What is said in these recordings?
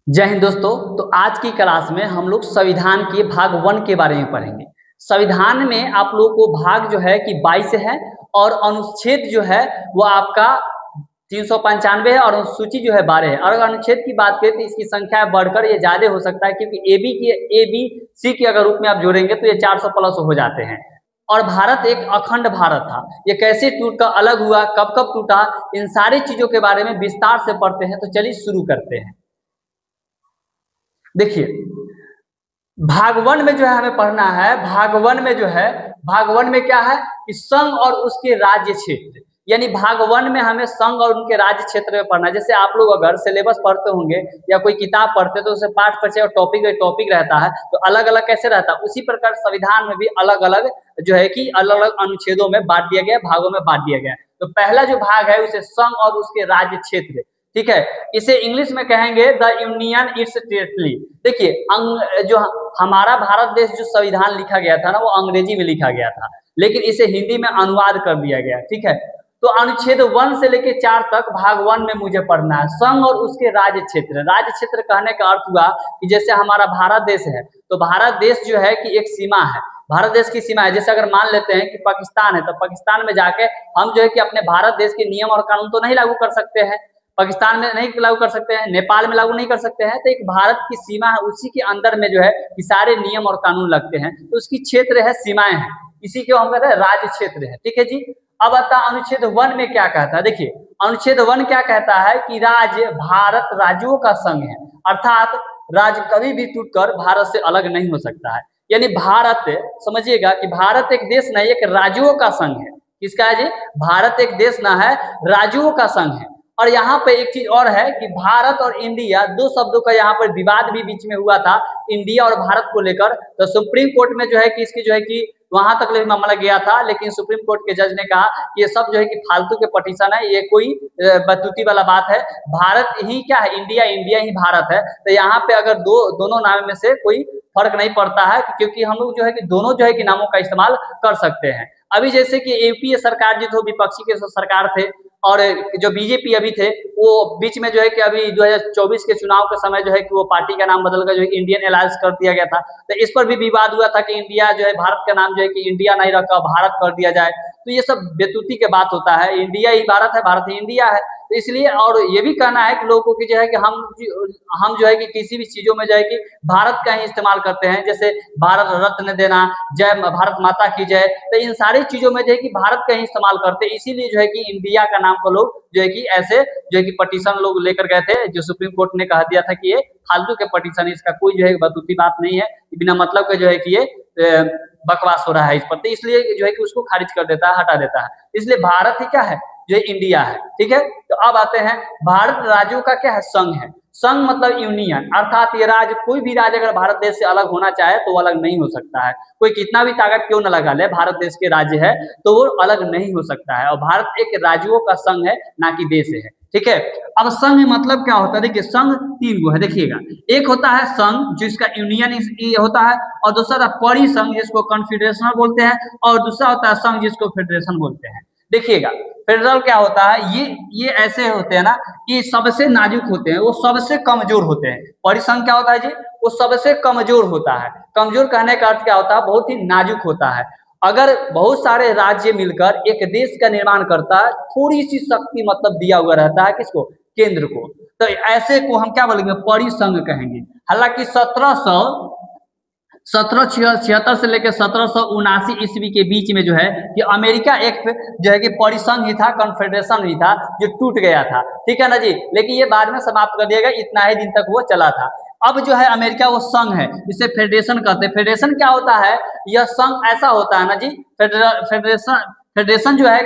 जय हिंद दोस्तों। तो आज की क्लास में हम लोग संविधान के भाग 1 के बारे में पढ़ेंगे। संविधान में आप लोगों को भाग जो है कि 22 है और अनुच्छेद जो है वो आपका 395 है और अनुसूची जो है 12 है। और अगर अनुच्छेद की बात करें तो इसकी संख्या बढ़कर ये ज्यादा हो सकता है, क्योंकि ए बी सी के अगर रूप में आप जोड़ेंगे तो ये 400 प्लस हो जाते हैं। और भारत एक अखंड भारत था। ये कैसे टूटकर अलग हुआ, कब कब टूटा, इन सारी चीजों के बारे में विस्तार से पढ़ते हैं। तो चलिए शुरू करते हैं। देखिए, भाग 1 में जो है हमें पढ़ना है। भाग 1 में जो है, भाग 1 में क्या है कि संघ और उसके राज्य क्षेत्र, यानी भाग 1 में हमें संघ और उनके राज्य क्षेत्र में पढ़ना है। जैसे आप लोग अगर सिलेबस पढ़ते होंगे या कोई किताब पढ़ते तो उसे पाठ परिचय और टॉपिक रहता है, तो अलग अलग कैसे रहता है, उसी प्रकार संविधान में भी अलग अलग जो है कि अलग अलग अनुच्छेदों में बांट दिया गया, भागों में बांट दिया गया। तो पहला जो भाग है उसे संघ और उसके राज्य क्षेत्र, ठीक है, इसे इंग्लिश में कहेंगे द यूनियन इट्स टेरिटरी। देखिए, जो हमारा भारत देश जो संविधान लिखा गया था ना, वो अंग्रेजी में लिखा गया था, लेकिन इसे हिंदी में अनुवाद कर दिया गया, ठीक है। तो अनुच्छेद 1 से लेकर 4 तक भाग 1 में मुझे पढ़ना है संघ और उसके राज्य क्षेत्र। राज्य क्षेत्र कहने का अर्थ हुआ कि जैसे हमारा भारत देश है, तो भारत देश जो है कि एक सीमा है, भारत देश की सीमा है। जैसे अगर मान लेते हैं कि पाकिस्तान है, तो पाकिस्तान में जाके हम जो है कि अपने भारत देश के नियम और कानून तो नहीं लागू कर सकते हैं, पाकिस्तान में नहीं लागू कर सकते हैं, नेपाल में लागू नहीं कर सकते हैं। तो एक भारत की सीमा है, उसी के अंदर में जो है कि सारे नियम और कानून लगते हैं, तो उसकी क्षेत्र है, सीमाएं हैं, इसी को हम कहते हैं राज्य क्षेत्र है, ठीक है जी। अब आता अनुच्छेद 1 में क्या कहता है। देखिए, अनुच्छेद 1 क्या कहता है कि राज्य भारत राज्यों का संघ है, अर्थात राज्य कभी भी टूटकर भारत से अलग नहीं हो सकता है। यानी भारत, समझिएगा कि भारत एक देश नहीं, एक राज्यों का संघ है। किसका है जी? भारत एक देश ना है, राज्यों का संघ है। और यहाँ पे एक चीज और है कि भारत और इंडिया, दो शब्दों का यहाँ पर विवाद भी बीच में हुआ था, इंडिया और भारत को लेकर। तो सुप्रीम कोर्ट में जो है कि इसकी जो है कि वहां तक मामला गया था, लेकिन सुप्रीम कोर्ट के जज ने कहा कि ये सब जो है कि फालतू के पटिशन है, ये कोई बतूती वाला बात है। भारत ही क्या है, इंडिया, इंडिया ही भारत है। तो यहाँ पे अगर दोनों नाम में से कोई फर्क नहीं पड़ता है, क्योंकि हम लोग जो है कि दोनों जो है कि नामों का इस्तेमाल कर सकते हैं। अभी जैसे कि यूपीए सरकार जो थे, विपक्षी के सरकार थे, और जो बीजेपी अभी थे, वो बीच में जो है कि अभी 2024 के चुनाव के समय जो है कि वो पार्टी का नाम बदलकर जो है इंडियन अलायंस कर दिया गया था। तो इस पर भी विवाद हुआ था कि इंडिया जो है, भारत का नाम जो है कि इंडिया नहीं रखा, भारत कर दिया जाए। तो ये सब बेतुती के बात होता है, इंडिया ही भारत है, भारत ही इंडिया है। तो इसलिए, और ये भी कहना है कि लोगों की जो है कि हम जो है कि किसी भी चीजों में जो है कि भारत का ही इस्तेमाल करते हैं, जैसे भारत रत्न देना, जय भारत माता की जय, तो इन सारी चीजों में जो है कि भारत का ही इस्तेमाल करते हैं। इसीलिए जो है कि इंडिया का नाम को लोग जो है कि ऐसे जो है कि पटिशन लोग लेकर गए थे, जो सुप्रीम कोर्ट ने कह दिया था कि ये फालतू के पटिशन, इसका कोई जो है बतूती बात नहीं है, बिना मतलब के जो है कि ये बकवास हो रहा है इस पर। तो इसलिए जो है कि उसको खारिज कर देता है, हटा देता है। इसलिए भारत ही क्या है, जो इंडिया है, ठीक है। तो अब आते हैं, भारत राज्यों का क्या है, संघ है। संघ मतलब यूनियन, अर्थात ये राज्य, कोई भी राज्य अगर भारत देश से अलग होना चाहे तो वो अलग नहीं हो सकता है। कोई कितना भी ताकत क्यों न लगा ले, भारत देश के राज्य है तो वो अलग नहीं हो सकता है। और भारत एक राज्यों का संघ है, ना कि देश है, ठीक है। अब संघ मतलब क्या होता है, देखिए संघ 3 गो है, देखिएगा। एक होता है संघ जिसका यूनियन होता है, और दूसरा परिसंघ जिसको कॉन्फेडरेशन बोलते हैं, और दूसरा होता है संघ जिसको फेडरेशन बोलते हैं। देखिएगा, फेडरल क्या होता है, ये ऐसे होते हैं ना, ये सबसे नाजुक होते हैं, वो सबसे कमजोर होते हैं। परिसंघ क्या होता है जी, वो सबसे कमजोर होता है। कमजोर कहने का अर्थ क्या होता है, बहुत ही नाजुक होता है। अगर बहुत सारे राज्य मिलकर एक देश का निर्माण करता है, थोड़ी सी शक्ति मतलब दिया हुआ रहता है, किसको, केंद्र को, तो ऐसे को हम क्या बोलेंगे, परिसंघ कहेंगे। हालांकि 1776 से लेकर 1779 ईस्वी के बीच में जो है कि अमेरिका एक जो है कि परिसंघ ही था, कॉन्फेडरेशन ही था, जो टूट गया था, ठीक है ना जी। लेकिन ये बाद में समाप्त कर दिया गया, इतना ही दिन तक वो चला था। अब जो है अमेरिका वो संघ है, जिसे फेडरेशन कहते हैं। फेडरेशन क्या होता है, यह संघ ऐसा होता है ना जी, फेडरेशन जो है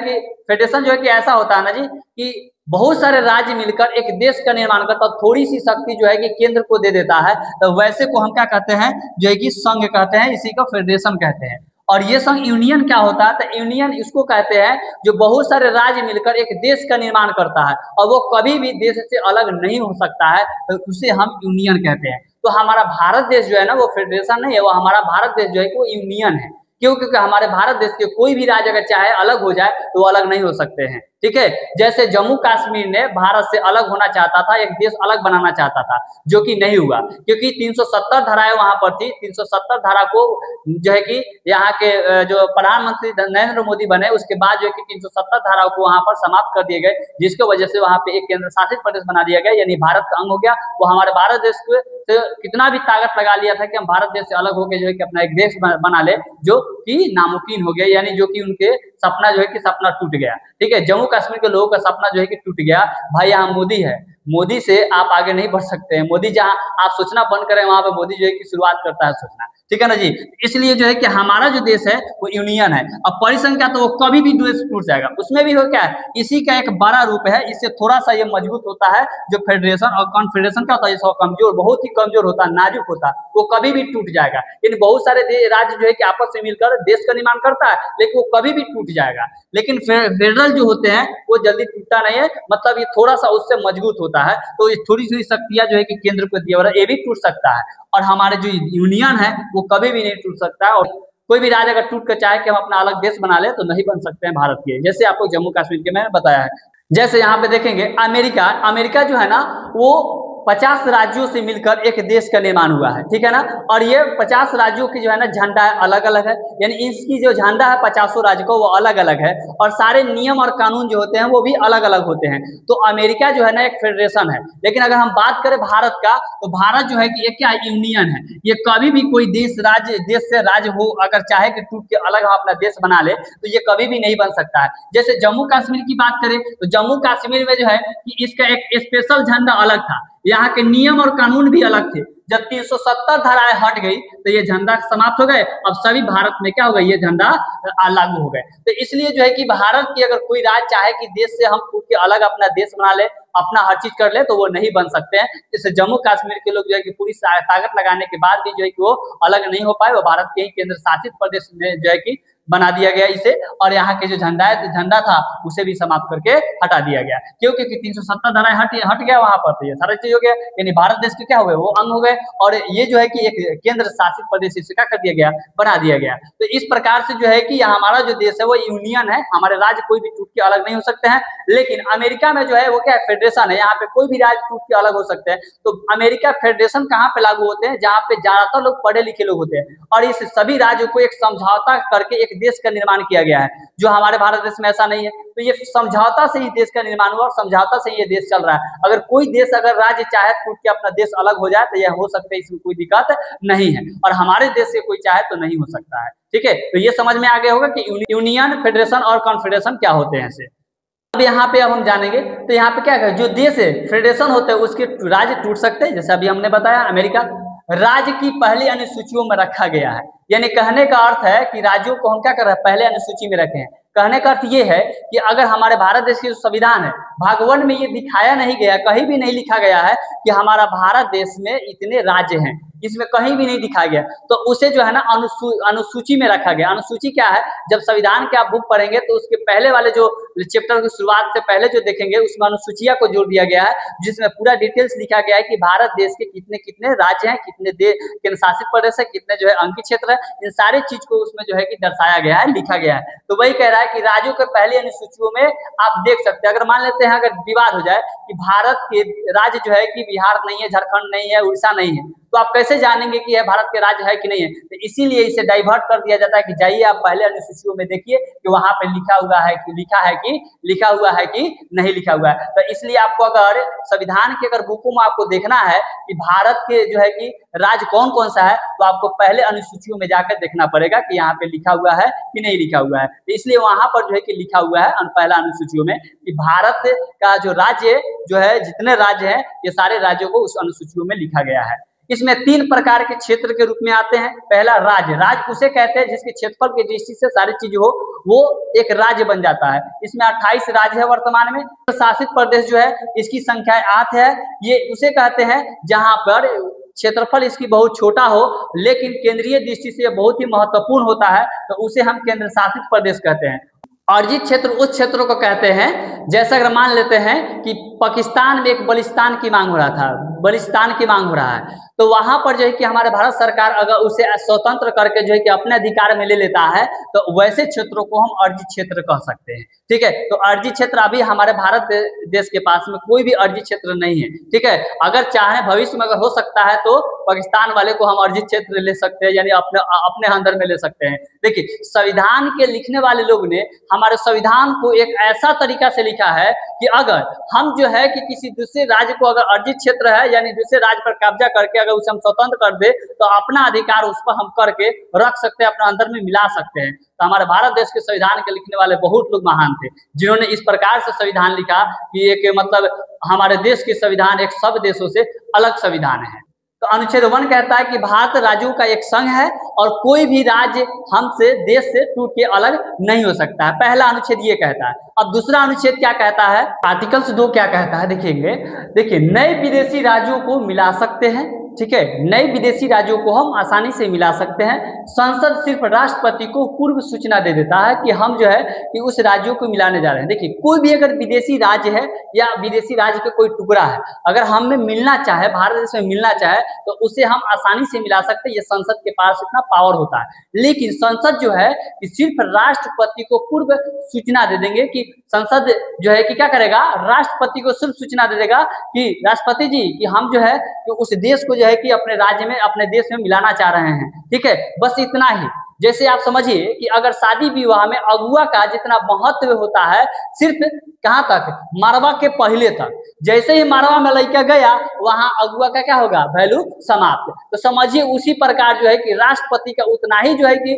कि ऐसा होता है ना जी कि बहुत सारे राज्य मिलकर एक देश का निर्माण करता है, थोड़ी सी शक्ति जो है कि केंद्र को दे देता है, तो वैसे को हम क्या कहते हैं, जो है कि संघ कहते हैं, इसी को फेडरेशन कहते हैं। और ये संघ यूनियन क्या होता है, तो यूनियन इसको कहते हैं जो बहुत सारे राज्य मिलकर एक देश का निर्माण करता है, और वो कभी भी देश से अलग नहीं हो सकता है, तो उसे हम यूनियन कहते हैं। तो हमारा भारत देश जो है ना, वो फेडरेशन नहीं है, वो हमारा भारत देश जो है कि वो यूनियन है। क्यों? क्योंकि हमारे भारत देश के कोई भी राज्य अगर चाहे अलग हो जाए तो वो अलग नहीं हो सकते हैं, ठीक है। जैसे जम्मू कश्मीर ने भारत से अलग होना चाहता था, एक देश अलग बनाना चाहता था, जो कि नहीं हुआ, क्योंकि 370 धाराएं वहां पर थी। 370 धारा को जो है कि यहाँ के जो प्रधानमंत्री नरेंद्र मोदी बने उसके बाद जो है कि 370 धाराओं को वहां पर समाप्त कर दिए गए, जिसकी वजह से वहां पे एक केंद्र शासित प्रदेश बना दिया गया, यानी भारत का अंग हो गया। वो हमारे भारत देश को कितना भी ताकत लगा लिया था कि हम भारत देश से अलग होकर जो है कि अपना एक देश बना ले, जो कि नामुमकिन हो गया, यानी जो कि उनके सपना जो है कि सपना टूट गया। ठीक है, जम्मू कश्मीर के लोगों का सपना जो है कि टूट गया। भाई यहाँ मोदी है, मोदी से आप आगे नहीं बढ़ सकते हैं। मोदी जहां आप सोचना बंद करें वहां पे मोदी जो है कि शुरुआत करता है सोचना। ठीक है ना जी। इसलिए जो है कि हमारा जो देश है वो यूनियन है। अब परिसंख्या तो वो कभी भी देश टूट जाएगा, उसमें भी हो क्या है, इसी का एक बड़ा रूप है। इससे थोड़ा सा ये मजबूत होता है। जो फेडरेशन और कॉन्फेडरेशन का होता है जैसे कमजोर, बहुत ही कमजोर होता है, नाजुक होता है, वो कभी भी टूट जाएगा। इन बहुत सारे राज्य जो है कि आपस में मिलकर देश का निर्माण करता है, लेकिन वो कभी भी टूट जाएगा। लेकिन फेडरल जो होते हैं वो जल्दी टूटता नहीं है, मतलब ये थोड़ा सा उससे मजबूत होता है। तो ये थोड़ी सी शक्तियां जो है कि केंद्र को दिया ये भी टूट सकता है। और हमारे जो यूनियन है वो कभी भी नहीं टूट सकता है। और कोई भी राज्य अगर टूट कर चाहे कि हम अपना अलग देश बना ले तो नहीं बन सकते हैं भारत के, जैसे आपको जम्मू कश्मीर के मैंने बताया है। जैसे यहाँ पे देखेंगे अमेरिका जो है ना वो 50 राज्यों से मिलकर एक देश का निर्माण हुआ है। ठीक है ना। और ये 50 राज्यों की जो है ना झंडा अलग अलग है, यानी इसकी जो झंडा है 50 राज्य को वो अलग अलग है। और सारे नियम और कानून जो होते हैं वो भी अलग अलग होते हैं। तो अमेरिका जो है ना एक फेडरेशन है। लेकिन अगर हम बात करें भारत का, तो भारत जो है कि ये क्या यूनियन है। ये कभी भी कोई देश से राज्य हो अगर चाहे कि टूट के अलग हम अपना देश बना ले तो ये कभी भी नहीं बन सकता है। जैसे जम्मू कश्मीर की बात करें तो जम्मू कश्मीर में जो है कि इसका एक स्पेशल झंडा अलग था, यहाँ के नियम और कानून भी अलग थे। जब 370 धाराएं हट गई तो ये झंडा समाप्त हो गए। अब सभी भारत में क्या हो गए, ये झंडा लागू हो गए। तो इसलिए जो है कि भारत की अगर कोई राज्य चाहे कि देश से हम टूट के अलग अपना देश बना ले, अपना हर चीज कर ले, तो वो नहीं बन सकते हैं। जैसे जम्मू कश्मीर के लोग जो है कि पूरी ताकत लगाने के बाद भी जो है कि वो अलग नहीं हो पाए, वो भारत के ही केंद्र शासित प्रदेश में जो है कि बना दिया गया इसे। और यहाँ के जो झंडा था उसे भी समाप्त करके हटा दिया गया, क्योंकि 370 धाराएं हट गया वहां पर, तो ये सारा चीज हो गया, यानी भारत देश के क्या हो गए, वो अंग हो गए। और ये जो है कि एक केंद्र शासित प्रदेश इसे क्या कर दिया गया, बना दिया गया। तो इस प्रकार से जो है कि हमारा जो देश है वो यूनियन है, हमारे राज्य कोई भी टूट के अलग नहीं हो सकते हैं। लेकिन अमेरिका में जो है वो क्या है, फेडरेशन है, यहाँ पे कोई भी राज्य टूट के अलग हो सकते हैं। तो अमेरिका फेडरेशन कहाँ पे लागू होते हैं, जहाँ पे ज्यादातर लोग पढ़े लिखे लोग होते हैं। और इस सभी राज्यों को एक समझौता करके एक देश का निर्माण किया गया है, जो हमारे भारत देश में ऐसा नहीं है। तो ये समझौता से ही देश का निर्माण हुआ और समझौता से ही ये देश चल रहा है। अगर कोई देश अगर राज्य चाहे टूट के अपना देश अलग हो जाए तो यह हो सकता है, इसमें कोई दिक्कत नहीं है। और हमारे देश से कोई चाहे तो नहीं हो सकता है। ठीक है, तो ये समझ में आ गया होगा कि यूनियन, फेडरेशन और कॉन्फेडरेशन क्या होते हैं ऐसे। अब यहाँ पे अब हम जानेंगे तो यहाँ पे क्या है, जो देश है फेडरेशन होते हैं उसके राज्य टूट सकते हैं। जैसे अभी हमने बताया अमेरिका राज्य की पहली अनुसूचियों में रखा गया है, यानी कहने का अर्थ है कि राज्यों को हम क्या कर रहे हैं, पहले अनुसूची में रखे हैं। कहने का अर्थ ये है कि अगर हमारे भारत देश की जो संविधान है, भाग 1 में ये दिखाया नहीं गया, कहीं भी नहीं लिखा गया है कि हमारा भारत देश में इतने राज्य हैं, इसमें कहीं भी नहीं दिखाया गया, तो उसे जो है ना अनुसूची में रखा गया। अनुसूची क्या है, जब संविधान के आप बुक पढ़ेंगे तो उसके पहले वाले जो चैप्टर की शुरुआत से पहले जो देखेंगे उसमें अनुसूचिया को जोड़ दिया गया है, जिसमें पूरा डिटेल्स लिखा गया है कि भारत देश के कितने कितने राज्य हैं, कितने केंद्र शासित प्रदेश है, कितने जो है अंकित क्षेत्र है, इन सारी चीज को उसमें जो है कि दर्शाया गया है, लिखा गया है। तो वही कह रहा है कि राज्यों के पहले अनुसूचियों में आप देख सकते हैं। अगर मान लेते हैं अगर विवाद हो जाए कि भारत के राज्य जो है कि बिहार नहीं है, झारखंड नहीं है, उड़ीसा नहीं है, तो आप कैसे जानेंगे कि यह भारत के राज्य है कि नहीं है। तो इसीलिए इसे डाइवर्ट कर दिया जाता है कि जाइए आप पहले अनुसूचियों में देखिए कि वहां पे लिखा हुआ है कि नहीं लिखा हुआ है। तो इसलिए आपको अगर संविधान के अगर बुकों में आपको देखना है कि भारत के जो है कि राज्य कौन कौन सा है, तो आपको पहले अनुसूचियों में जाकर देखना पड़ेगा कि यहाँ पे लिखा हुआ है कि नहीं लिखा हुआ है। तो इसलिए वहां पर जो है कि लिखा हुआ है पहला अनुसूचियों में कि भारत का जो राज्य जो है, जितने राज्य हैं, ये सारे राज्यों को उस अनुसूचियों में लिखा गया है। इसमें 3 प्रकार के क्षेत्र के रूप में आते हैं। पहला राज्य उसे कहते हैं जिसके क्षेत्रफल की दृष्टि से सारी चीज हो वो एक राज्य बन जाता है। इसमें 28 राज्य है वर्तमान में। शासित प्रदेश जो है इसकी संख्या 8 है। ये उसे कहते हैं जहां पर क्षेत्रफल इसकी बहुत छोटा हो लेकिन केंद्रीय दृष्टि से बहुत ही महत्वपूर्ण होता है, तो उसे हम केंद्र शासित प्रदेश कहते हैं। अर्जित क्षेत्र उस क्षेत्रों को कहते हैं, जैसा अगर मान लेते हैं कि पाकिस्तान में एक बलिस्तान की मांग हो रहा था, बलिस्तान की मांग हो रहा है, तो वहां पर जो है कि हमारे भारत सरकार अगर उसे स्वतंत्र करके जो है कि अपने अधिकार में ले लेता है तो वैसे क्षेत्रों को हम अर्जित क्षेत्र कह सकते हैं। ठीक है, तो अर्जित क्षेत्र अभी हमारे भारत देश के पास में कोई भी अर्जित क्षेत्र नहीं है। ठीक है, अगर चाहे भविष्य में अगर हो सकता है तो पाकिस्तान वाले को हम अर्जित क्षेत्र ले सकते हैं, यानी अपने अपने अंदर में ले सकते हैं। देखिए, संविधान के लिखने वाले लोग ने हमारे संविधान को एक ऐसा तरीका से लिखा है कि अगर हम जो है कि किसी दूसरे राज्य को अगर अर्जित क्षेत्र है यानी दूसरे राज्य पर कब्जा करके अगर उसे हम स्वतंत्र कर दे तो अपना अधिकार उस पर हम करके रख सकते हैं, अपने अंदर में मिला सकते हैं। तो हमारे भारत देश के संविधान के लिखने वाले बहुत लोग महान थे जिन्होंने इस प्रकार से संविधान लिखा कि एक मतलब हमारे देश के संविधान एक सब देशों से अलग संविधान है। तो अनुच्छेद 1 कहता है कि भारत राज्यों का एक संघ है और कोई भी राज्य हमसे देश से टूट के अलग नहीं हो सकता है। पहला अनुच्छेद ये कहता है। अब दूसरा अनुच्छेद क्या कहता है, आर्टिकल 2 क्या कहता है देखेंगे। देखिए, नए विदेशी राज्यों को मिला सकते हैं। ठीक है, नए विदेशी राज्यों को हम आसानी से मिला सकते हैं। संसद सिर्फ राष्ट्रपति को पूर्व सूचना दे देता है कि हम जो है कि उस राज्यों को मिलाने जा रहे हैं। देखिए, कोई भी अगर विदेशी राज्य है या विदेशी राज्य का कोई टुकड़ा है, अगर हमें मिलना चाहे, भारत देश में मिलना चाहे तो उसे हम आसानी से मिला सकते हैं। ये संसद के पास इतना पावर होता है। लेकिन संसद जो है कि सिर्फ राष्ट्रपति को पूर्व सूचना दे देंगे कि संसद जो है कि क्या करेगा, राष्ट्रपति को सिर्फ सूचना दे देगा कि राष्ट्रपति जी कि हम जो है कि उस देश को जो है कि अपने राज्य में, अपने देश में मिलाना चाह रहे हैं। ठीक है, बस इतना ही। जैसे आप समझिए कि अगर शादी विवाह में अगुआ का जितना महत्व होता है सिर्फ कहाँ तक, मरवा के पहले तक। जैसे ही मरवा में लड़का गया वहां अगुआ का क्या होगा, वैल्यू समाप्त। तो समझिए उसी प्रकार जो है कि राष्ट्रपति का उतना ही जो है कि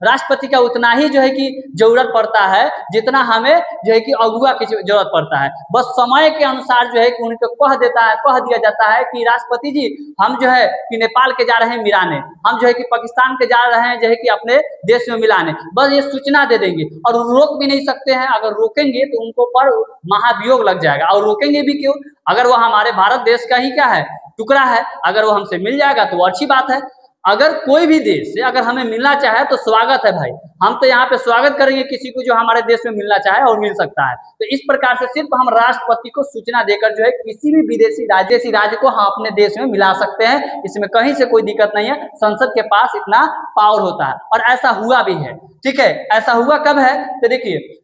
राष्ट्रपति का उतना ही जो है कि जरूरत पड़ता है जितना हमें जो है कि अगुआ की जरूरत पड़ता है। बस समय के अनुसार जो है कि उनको कह दिया जाता है कि राष्ट्रपति जी हम जो है कि नेपाल के जा रहे हैं मिलाने, हम जो है कि पाकिस्तान के जा रहे हैं जो है कि अपने देश में मिलाने, बस ये सूचना दे देंगे। और रोक भी नहीं सकते हैं, अगर रोकेंगे तो उनको पर महाभियोग लग जाएगा। और रोकेंगे भी क्यों, अगर वो हमारे भारत देश का ही क्या है, टुकड़ा है, अगर वो हमसे मिल जाएगा तो अच्छी बात है। अगर कोई भी देश से अगर हमें मिलना चाहे तो स्वागत है भाई, हम तो यहाँ पे स्वागत करेंगे किसी को जो हमारे देश में मिलना चाहे और मिल सकता है। तो इस प्रकार से सिर्फ हम राष्ट्रपति को सूचना देकर जो है किसी भी विदेशी राज्य को हम अपने देश में मिला सकते हैं। इसमें कहीं से कोई दिक्कत नहीं है, संसद के पास इतना पावर होता है और ऐसा हुआ भी है। ठीक है, ऐसा हुआ कब है तो देखिए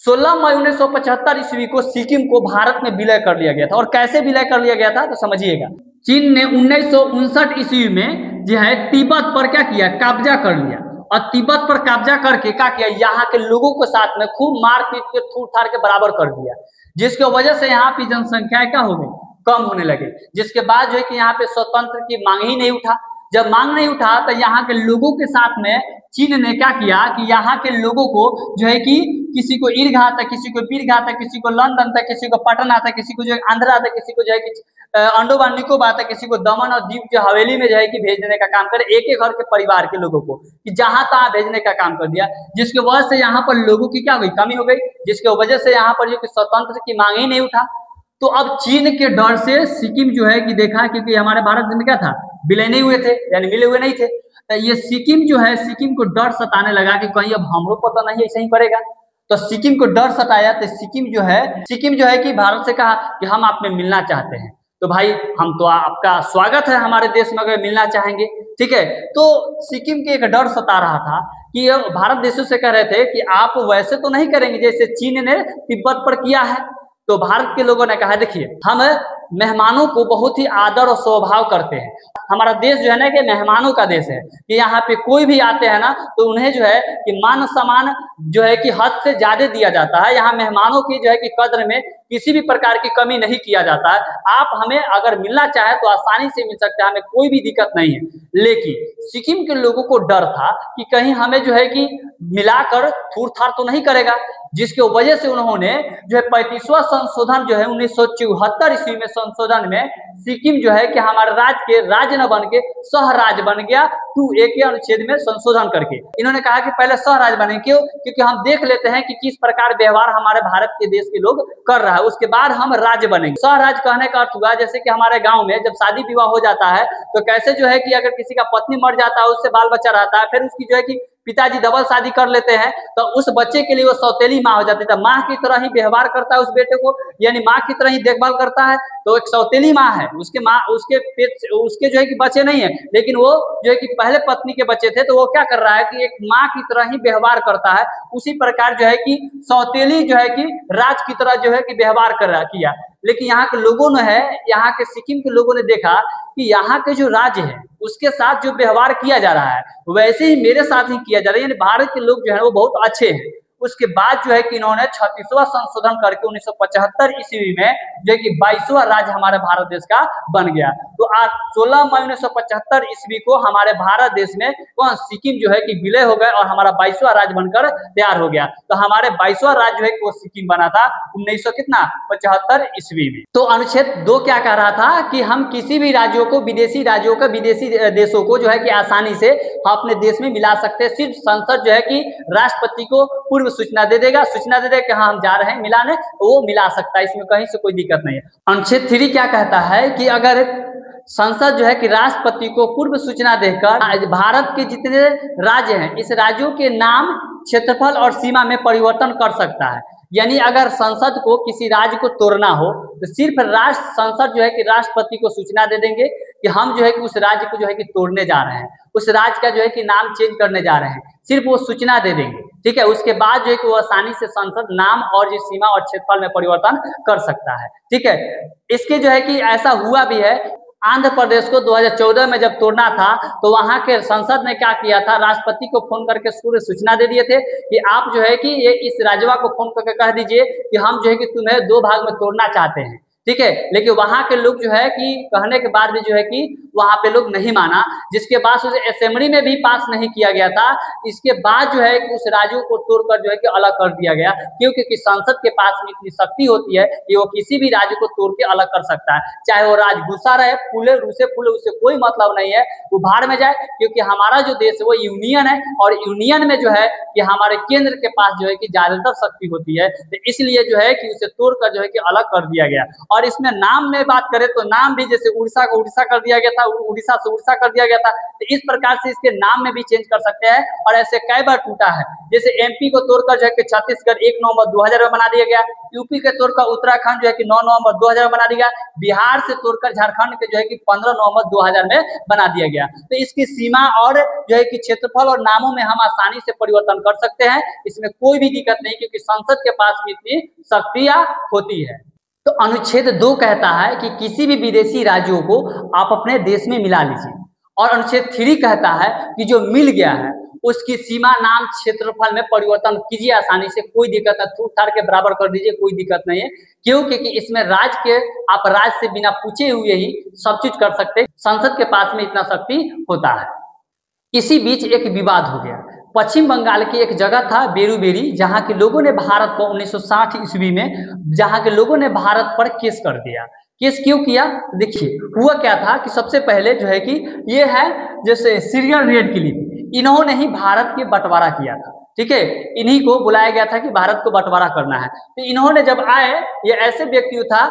16 मई 1975 ईस्वी को सिक्किम को भारत में विलय कर लिया गया था। और कैसे विलय कर लिया गया था तो समझिएगा, चीन ने 1959 ईस्वी में जो है तिब्बत पर क्या किया, कब्जा कर लिया। और तिब्बत पर कब्जा करके क्या किया, यहाँ के लोगों के साथ में खूब मार पीट के थूर थार के बराबर कर दिया, जिसकी वजह से यहाँ की जनसंख्या क्या हो गई, कम होने लगे। जिसके बाद जो है कि यहाँ पे स्वतंत्र की मांग ही नहीं उठा। जब मांग नहीं उठा तो यहाँ के लोगों के साथ में चीन ने क्या किया कि यहाँ के लोगों को जो है कि किसी को ईर्घा आता, किसी को बीरघा आता, किसी को लंदन आता, किसी को पटना आता, किसी को जो है आंध्रा आता, किसी को जो है कि अंडोमान निकोबार आता, किसी को दमन और दीव जो हवेली में जो है कि भेजने का काम करे, एक एक घर के परिवार के लोगों को कि जहां तहां भेजने का काम कर दिया। जिसकी वजह से यहाँ पर लोगों की क्या हुई, कमी हो गई, जिसकी वजह से यहाँ पर जो कि स्वतंत्र की मांग ही नहीं उठा। तो अब चीन के डर से सिक्किम जो है कि देखा, क्योंकि हमारे भारत में क्या था, विलय नहीं हुए थे यानी मिले हुए नहीं थे, तो ये सिक्किम जो है, सिक्किम को डर सताने लगा कि कहीं अब हमको पता नहीं ऐसे ही पड़ेगा। तो सिक्किम को डर सताया तो सिक्किम जो है कि भारत से कहा कि हम आपने मिलना चाहते हैं, तो भाई हम तो आपका स्वागत है हमारे देश में अगर मिलना चाहेंगे। ठीक है, तो सिक्किम के एक डर सता रहा था कि भारत देशों से कह रहे थे कि आप वैसे तो नहीं करेंगे जैसे चीन ने तिब्बत पर किया है। तो भारत के लोगों ने कहा देखिए हम मेहमानों को बहुत ही आदर और स्वभाव करते हैं, हमारा देश जो है ना कि मेहमानों का देश है, कि यहाँ पे कोई भी आते हैं ना तो उन्हें जो है कि मान सम्मान जो है कि हद से ज्यादा दिया जाता है। यहाँ मेहमानों की जो है कि कद्र में किसी भी प्रकार की कमी नहीं किया जाता है। आप हमें अगर मिलना चाहे तो आसानी से मिल सकते हैं, हमें कोई भी दिक्कत नहीं है। लेकिन सिक्किम के लोगों को डर था कि कहीं हमें जो है कि मिलाकर थूर थार तो नहीं करेगा, जिसकी वजह से उन्होंने जो है 35वां संशोधन जो है 1974 ईस्वी में संशोधन में सिक्किम जो है कि हमारे राज्य के राज्य न बन के सह राज्य बन गया 2A के अनुच्छेद में संशोधन करके। इन्होंने कहा कि पहले सह राज्य बने, क्यों, क्योंकि हम देख लेते हैं कि किस प्रकार व्यवहार हमारे भारत के देश के लोग कर रहा है, उसके बाद हम राज्य बनेंगे। सह राज्य कहने का अर्थ हुआ जैसे कि हमारे गाँव में जब शादी विवाह हो जाता है तो कैसे जो है कि अगर किसी का पत्नी मर जाता है, उससे बाल बच्चा रहता है, फिर उसकी जो है कि पिताजी डबल शादी कर लेते हैं तो उस बच्चे के लिए वो सौतेली माँ हो जाती है, माँ की तरह ही व्यवहार करता है उस बेटे को, यानी माँ की तरह ही देखभाल करता है। तो एक सौतेली माँ है, उसके माँ उसके पेट उसके जो है कि बच्चे नहीं है, लेकिन वो जो है कि पहले पत्नी के बच्चे थे, तो वो क्या कर रहा है कि एक माँ की तरह ही व्यवहार करता है। उसी प्रकार जो है कि सौतेली जो है कि राज की तरह जो है कि व्यवहार कर रहा किया। लेकिन यहाँ के लोगों ने है, यहाँ के सिक्किम के लोगों ने देखा कि यहाँ के जो राज्य है उसके साथ जो व्यवहार किया जा रहा है वैसे ही मेरे साथ ही किया जा रहा है, यानी भारत के लोग जो है वो बहुत अच्छे हैं। उसके बाद जो है कि इन्होंने 36वां संशोधन करके 1975 ईस्वी में जो है कि 22वां राज्य हमारे भारत देश का बन गया। तो आज 16 मई 1975 ईस्वी को हमारे भारत देश में कौन सिक्किम जो है कि विलय हो गए और हमारा 22वां राज्य बनकर तैयार हो गया। तो हमारे 22वां राज्य जो है वो सिक्किम बना था 1975 ईस्वी में। तो अनुच्छेद 2 क्या कह रहा था कि हम किसी भी राज्यों को विदेशी देशों को जो है कि आसानी से अपने देश में मिला सकते हैं। सिर्फ संसद जो है कि राष्ट्रपति को पूर्व सूचना दे देगा कि हाँ हम जा रहे हैं मिलाने, तो वो मिला सकता है, इसमें कहीं से कोई दिक्कत नहीं है। अनुच्छेद 3 क्या कहता है कि अगर संसद जो है कि राष्ट्रपति को पूर्व सूचना देकर भारत के जितने राज्य हैं इस राज्यों के नाम, क्षेत्रफल और सीमा में परिवर्तन कर सकता है। यानी अगर संसद को किसी राज्य को तोड़ना हो तो सिर्फ संसद जो है कि राष्ट्रपति को सूचना दे देंगे कि हम जो है कि उस राज्य को जो है कि तोड़ने जा रहे हैं, उस राज्य का जो है कि नाम चेंज करने जा रहे हैं, सिर्फ वो सूचना दे देंगे, ठीक है। उसके बाद जो है कि वो आसानी से संसद नाम और जो सीमा और क्षेत्रफल में परिवर्तन कर सकता है, ठीक है। इसके जो है कि ऐसा हुआ भी है। आंध्र प्रदेश को 2014 में जब तोड़ना था तो वहां के संसद ने क्या किया था, राष्ट्रपति को फोन करके सूचना दे दिए थे कि आप जो है कि ये इस राज्यवा को फोन करके कह दीजिए कि हम जो है कि तुम्हें 2 भाग में तोड़ना चाहते हैं, ठीक है। लेकिन वहां के लोग जो है कि कहने के बाद भी जो है कि वहां पे लोग नहीं माना, जिसके बाद उसे असेंबली में भी पास नहीं किया गया था। इसके बाद जो है कि उस राज्यों को तोड़कर जो है कि अलग कर दिया गया, क्योंकि संसद के पास में इतनी शक्ति होती है कि वो किसी भी राज्य को तोड़ के अलग कर सकता है, चाहे वो राज्य घुसा रहे, फूले रूसे फूले, उससे कोई मतलब नहीं है, वो भाड़ में जाए। क्योंकि हमारा जो देश है वो यूनियन है और यूनियन में जो है कि हमारे केंद्र के पास जो है कि ज्यादातर शक्ति होती है, तो इसलिए जो है कि उसे तोड़कर जो है कि अलग कर दिया गया। और इसमें नाम में बात करें तो नाम भी जैसे उड़ीसा को उड़ीसा कर दिया गया था, उड़ीसा से उड़ीसा कर दिया गया था, तो इस प्रकार से इसके नाम में भी चेंज कर सकते हैं। और ऐसे कई बार टूटा है, जैसे एमपी को तोड़कर जो है कि छत्तीसगढ़ 1 नवंबर 2000 में बना दिया गया, यूपी के तोड़कर उत्तराखंड जो है कि 9 नवंबर 2000 में बना दिया गया, बिहार से तोड़कर झारखंड के जो है कि 15 नवंबर 2000 में बना दिया गया। तो इसकी सीमा और जो है कि क्षेत्रफल और नामों में हम आसानी से परिवर्तन कर सकते हैं, इसमें कोई भी दिक्कत नहीं, क्योंकि संसद के पास भी इतनी शक्तियां होती है। तो अनुच्छेद 2 कहता है कि किसी भी विदेशी राज्यों को आप अपने देश में मिला लीजिए। और अनुच्छेद 3 कहता है कि जो मिल गया है उसकी सीमा, नाम, क्षेत्रफल में परिवर्तन कीजिए आसानी से, कोई दिक्कत नहीं, थूक थाड़ के बराबर कर दीजिए, कोई दिक्कत नहीं है। क्यों? क्योंकि इसमें राज्य के आप राज्य से बिना पूछे हुए ही सब चीज कर सकते हैं, संसद के पास में इतना शक्ति होता है। इसी बीच एक विवाद हो गया। पश्चिम बंगाल की एक जगह था बेरूबेरी, जहाँ के लोगों ने भारत को 1960 ईस्वी में जहाँ के लोगों ने भारत पर केस कर दिया। केस क्यों किया? देखिए हुआ क्या था कि सबसे पहले जो है कि ये है जैसे सीरियल रेड क्लिप, इन्होंने ही भारत के बंटवारा किया था, ठीक है। इन्हीं को बुलाया गया था कि भारत को बंटवारा करना है। तो इन्होंने जब आए, ये ऐसे व्यक्ति था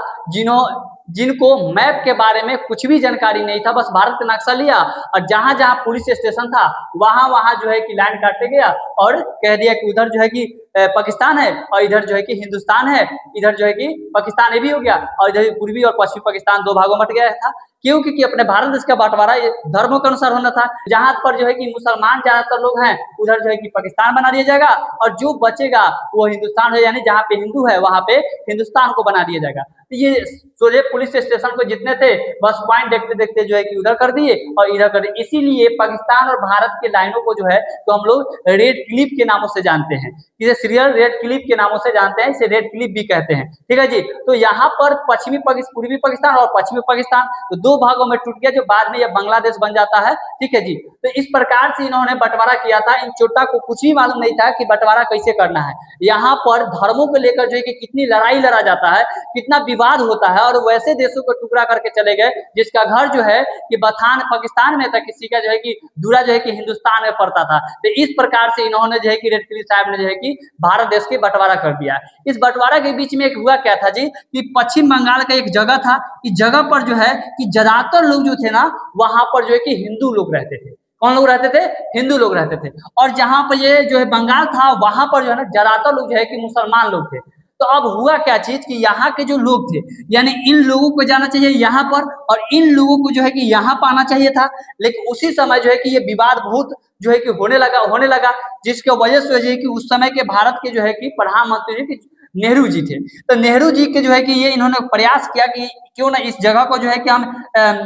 जिनको मैप के बारे में कुछ भी जानकारी नहीं था, बस भारत का नक्शा लिया और जहां जहां पुलिस स्टेशन था वहां वहां जो है कि लाइन काटे गया और कह दिया कि उधर जो है कि पाकिस्तान है और इधर जो है कि हिंदुस्तान है, इधर जो है कि पाकिस्तान ये भी हो गया और इधर पूर्वी और पश्चिमी पाकिस्तान 2 भागों में बट गया था। क्यों? क्योंकि अपने भारत देश का बंटवारा धर्मों के अनुसार होना था। जहां पर जो है कि मुसलमान ज्यादातर लोग हैं उधर जो है कि पाकिस्तान बना दिया जाएगा और जो बचेगा वो हिंदुस्तान है, यानी जहाँ पे हिंदू है वहां पे हिंदुस्तान को बना दिया जाएगा। तो ये सोझे पुलिस स्टेशन को जितने थे बस पॉइंट देखते देखते जो है कि उधर कर दिए और इधर कर दिए। इसीलिए पाकिस्तान और भारत के लाइनों को जो है तो हम लोग रेड क्लिप के नामों से जानते हैं, इसे सीरियल रेड क्लिप के नामों से जानते हैं, इसे रेड क्लिप भी कहते हैं, ठीक है जी। तो यहाँ पर पूर्वी पाकिस्तान और पश्चिमी पाकिस्तान तो 2 भागों में टूट गया, जो बाद में यह बांग्लादेश बन जाता है, ठीक है जी। तो इस प्रकार से इन्होंने बंटवारा किया था। इन चोटा को कुछ भी मालूम नहीं था कि बंटवारा कैसे करना है। यहाँ पर धर्मों को लेकर जो है कि कितनी लड़ाई लड़ा जाता है, कितना विवाद होता है, और वैसे देशों को टुकड़ा करके चले गए जिसका घर जो है कि बथान पाकिस्तान में था, किसी का जो है कि दूरा जो है कि हिंदुस्तान में पड़ता था। तो इस प्रकार से इन्होंने जो है कि रेड क्लिफ साहब ने जो है कि भारत देश के बंटवारा कर दिया। इस बंटवारा के बीच में एक हुआ क्या था जी कि पश्चिम बंगाल का एक जगह था, इस जगह पर जो है कि ज्यादातर लोग जो थे ना वहां पर जो है कि हिंदू लोग रहते थे, कौन लोग रहते थे? हिंदू लोग रहते थे। और जहां पर ये जो है बंगाल था, वहां पर जो है ना ज्यादातर लोग जो है कि मुसलमान लोग थे। तो अब हुआ क्या चीज कि यहाँ के जो लोग थे, यानी इन लोगों को जाना चाहिए यहाँ पर, और इन लोगों को जो है कि यहाँ पर आना चाहिए था। लेकिन उसी समय जो है कि ये विवाद बहुत जो है कि होने लगा, जिसके वजह से जो है कि उस समय के भारत के जो है कि प्रधानमंत्री नेहरू जी थे। तो नेहरू जी के जो है कि ये इन्होंने प्रयास किया कि क्यों ना इस जगह को जो है कि हम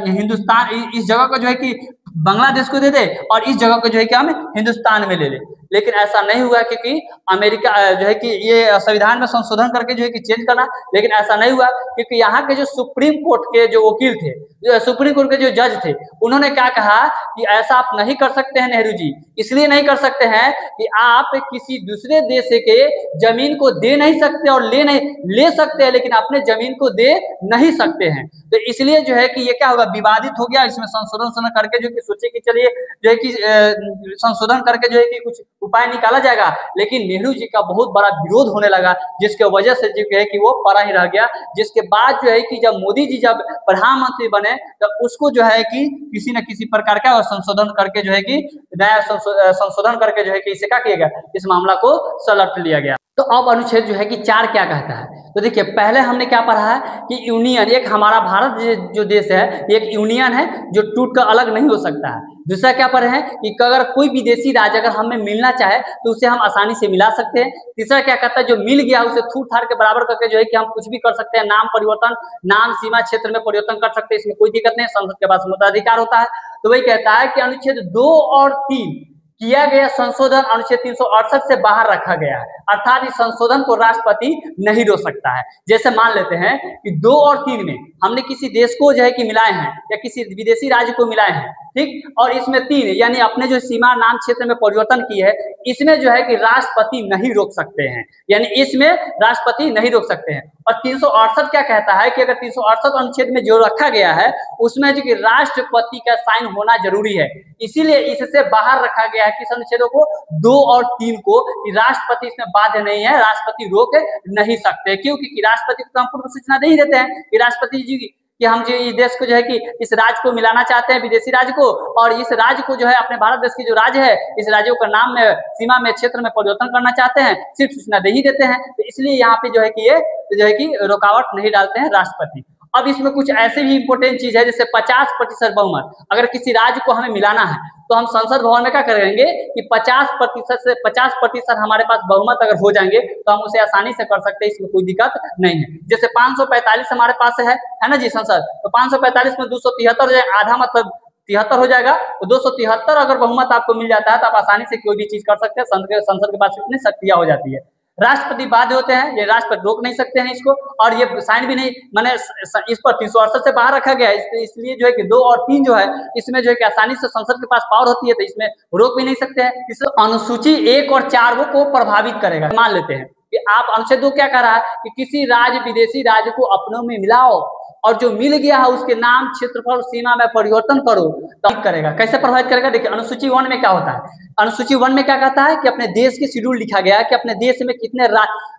हिंदुस्तान, इस जगह को जो है कि बांग्लादेश को दे दे, और इस जगह को जो है कि हम हिंदुस्तान में ले ले। लेकिन ऐसा नहीं हुआ, क्योंकि अमेरिका जो है कि ये संविधान में संशोधन करके जो है कि चेंज करना, लेकिन ऐसा नहीं हुआ, क्योंकि यहाँ के जो सुप्रीम कोर्ट के जो वकील थे, जो सुप्रीम कोर्ट के जो जज थे, उन्होंने क्या कहा कि ऐसा आप नहीं कर सकते हैं नेहरू जी। इसलिए नहीं कर सकते हैं कि आप किसी दूसरे देश के जमीन को दे नहीं सकते और ले सकते हैं, लेकिन अपने जमीन को दे नहीं सकते हैं। तो इसलिए जो है कि ये क्या होगा, विवादित हो गया। इसमें संशोधन करके जो कि सोचे कि चलिए जो है कि संशोधन करके जो है कि कुछ उपाय निकाला जाएगा, लेकिन नेहरू जी का बहुत बड़ा विरोध होने लगा, जिसके वजह से जो है कि वो पड़ा ही रह गया। जिसके बाद जो है कि जब मोदी जी जब प्रधानमंत्री बने, तो उसको जो है कि किसी न किसी प्रकार का संशोधन करके जो है कि नया संशोधन करके जो है कि इसे क्या किया गया, इस मामला को सलट लिया गया। तो अब अनुच्छेद जो है कि 4 क्या कहता है, तो देखिए पहले हमने क्या पढ़ा है कि यूनियन, एक हमारा भारत जो देश है, एक यूनियन है जो टूट कर अलग नहीं हो सकता है। दूसरा क्या पढ़े हैं कि अगर कोई विदेशी राज्य अगर हमें मिलना चाहे तो उसे हम आसानी से मिला सकते हैं। तीसरा क्या कहता है, जो मिल गया उसे थूट थाड़ के बराबर करके जो है कि हम कुछ भी कर सकते हैं, नाम परिवर्तन, नाम सीमा क्षेत्र में परिवर्तन कर सकते हैं, इसमें कोई दिक्कत नहीं, संसद के पास मताधिकार होता है। तो वही कहता है कि अनुच्छेद 2 और 3 किया गया संशोधन अनुच्छेद 368 से बाहर रखा गया है, अर्थात इस संशोधन को राष्ट्रपति नहीं रोक सकता है। जैसे मान लेते हैं कि 2 और 3 में हमने किसी देश को जो है कि मिलाए हैं या किसी विदेशी राज्य को मिलाए हैं, ठीक, और इसमें 3 यानी अपने जो सीमा नाम क्षेत्र में परिवर्तन की है, इसमें जो है कि राष्ट्रपति नहीं रोक सकते हैं, यानी इसमें राष्ट्रपति नहीं रोक सकते हैं। और 368 क्या कहता है कि अगर 368 अनुच्छेद में जो रखा गया है उसमें जो कि राष्ट्रपति का साइन होना जरूरी है, इसीलिए इससे बाहर रखा गया है किस अनुच्छेदों को, 2 और 3 को, राष्ट्रपति इसमें बाध्य नहीं है, राष्ट्रपति रोक नहीं सकते। क्यों? क्योंकि राष्ट्रपति को हम पूर्व सूचना नहीं देते हैं कि राष्ट्रपति जी कि हम जो इस देश को जो है कि इस राज्य को मिलाना चाहते हैं विदेशी राज्य को, और इस राज्य को जो है अपने भारत देश की जो राज्य है, इस राज्यों का नाम में सीमा में क्षेत्र में परिवर्तन करना चाहते हैं, सिर्फ सूचना दे ही देते हैं। तो इसलिए यहाँ पे जो है कि ये जो है कि रुकावट नहीं डालते हैं राष्ट्रपति। अब इसमें कुछ ऐसे भी इंपॉर्टेंट चीज है, जैसे 50% बहुमत अगर किसी राज्य को हमें मिलाना है तो हम संसद भवन में क्या करेंगे कि 50% से 50% हमारे पास बहुमत अगर हो जाएंगे तो हम उसे आसानी से कर सकते हैं, इसमें कोई दिक्कत नहीं है। जैसे 545 हमारे पास है ना जी संसद, तो 545 में 273 जो है, आधा मतलब 73 हो जाएगा। तो 273 अगर बहुमत आपको मिल जाता है तो आप आसानी से कोई भी चीज कर सकते हैं। संसद के पास इतनी शक्तियां हो जाती है। राष्ट्रपति बाध्य होते हैं, ये राष्ट्रपति रोक नहीं सकते हैं इसको, और ये साइन भी नहीं, मैंने इस पर 368 से बाहर रखा गया है, इसलिए जो है कि 2 और 3 जो है इसमें जो है कि आसानी से संसद के पास पावर होती है, तो इसमें रोक भी नहीं सकते हैं। इस अनुसूची 1 और 4 को प्रभावित करेगा। मान लेते हैं कि आप अनुच्छेद 2 क्या कह रहा है कि किसी राज्य विदेशी राज्य को अपनों में मिलाओ, और जो मिल गया है उसके नाम क्षेत्रफल सीमा में परिवर्तन करो, तो करेगा। कैसे प्रभावित करेगा? देखिए अनुसूची 1 में क्या होता है, अनुसूची 1 में क्या कहता है कि अपने देश के शेड्यूल लिखा गया है कि अपने देश में कितने